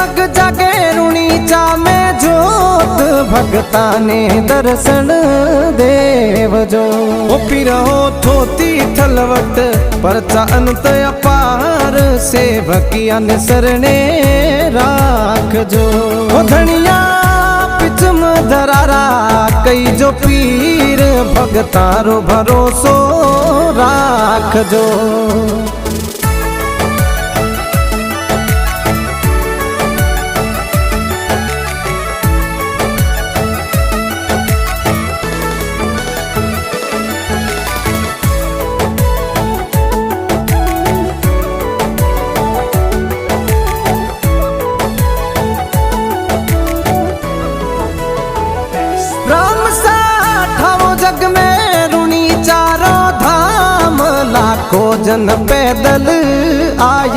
जग जागे ऋणी चा में जोत भगता ने दर्शन देवजो। ओ पीरो थोती थलवट परचा अंत अपार सेवकिया ने सरणे राखजो। ओ धनिया पिचम धरारा कई जो पीर भगतारो भरोसो राखजो। राम साठाओ जग में ऋणी चारों धाम लाखों जन पैदल आए